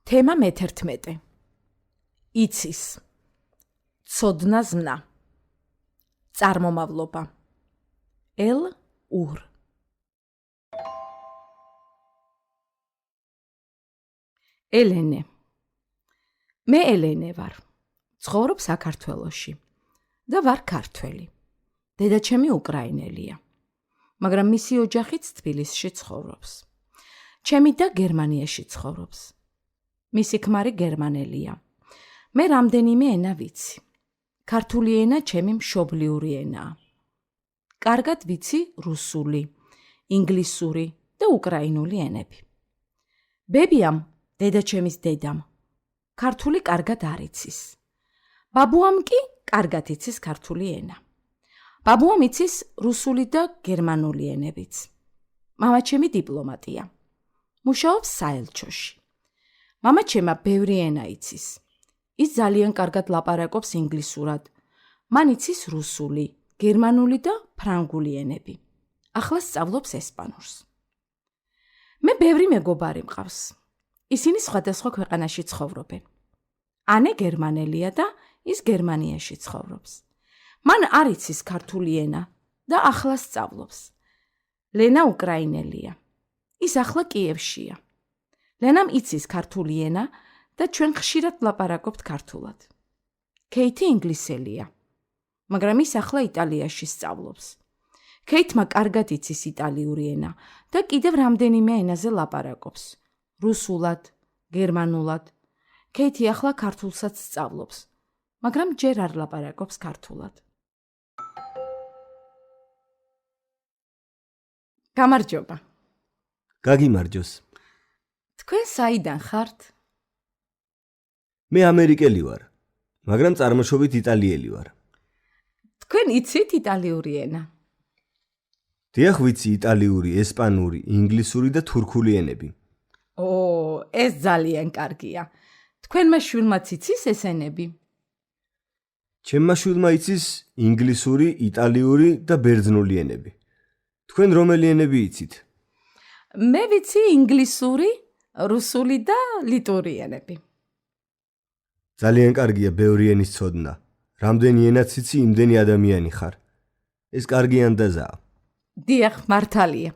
თემა მე-11. იცის. ცოდნა ზმნა. წარმომავლობა. ელ-ურ. ელენე. მე ელენე ვარ. ცხოვრობ საქართველოში და ვარ ქართველი. დედაჩემი უკრაინელია. მაგრამ მისი ოჯახიც თბილისში ცხოვრობს. ჩემი და გერმანიაში ცხოვრობს. მისი ქმარი გერმანელია. მე რამდენიმე ენა ვიცი. ქართული ენა ჩემი მშობლიური ენაა. კარგად ვიცი რუსული, ინგლისური და უკრაინული ენები. ბებიამ, დედაჩემის დედამ, ქართული კარგად არ იცის. ბაბუამ კი კარგად იცის ქართული ენა. ბაბუამ იცის რუსული და გერმანული ენებიც. მამაჩემი დიპლომატია. მუშაობს საელჩოში. მამაჩემა ბევრი ენა იცის. ის ძალიან კარგად ლაპარაკობს ინგლისურად. მან იცის რუსული, გერმანული და ფრანგული ენები. ახლა სწავლობს ესპანურს. მე ბევრი მეგობარი მყავს. ისინი სხვადასხვა ქვეყანაში ცხოვრობენ. ანე გერმანელია და ის გერმანიაში ცხოვრობს. მან არ იცის ქართული ენა და ახლა სწავლობს. ლენა უკრაინელია. ის ახლა კიევშია. ლენამ იცის ქართული ენა და ჩვენ ხშირად ვლაპარაკობთ ქართულად. ქეითი ინგლისელია, მაგრამ ის ახლა იტალიაში სწავლობს. ქეითმა კარგად იცის იტალიური ენა და კიდევ რამდენიმე ენაზე ლაპარაკობს. რუსულად, გერმანულად. ქეითი ახლა ქართულსაც სწავლობს, მაგრამ ჯერ არ ლაპარაკობს ქართულად. გამარჯობა. გაგიმარჯოს. თქვენ საიდან ხართ? მე ამერიკელი ვარ, მაგრამ წარმოშობით იტალიელი ვარ. თქვენ იცით იტალიური ენა? დიახ, ვიცი იტალიური, ესპანური, ინგლისური და თურქული ენები. ეს ძალიან კარგია. თქვენმა შვილმაც იცის ეს ენები? ჩემმა შვილმა იცის ინგლისური, იტალიური და ბერძნული ენები. თქვენ რომელი ენები იცით? მე ვიცი ინგლისური, რუსული და ლიტვური ენები. ძალიან კარგია ბევრი ენის ცოდნა. რამდენი ენაც იცი, იმდენი ადამიანი ხარ. ეს კარგი ანდაზაა. დიახ, მართალია.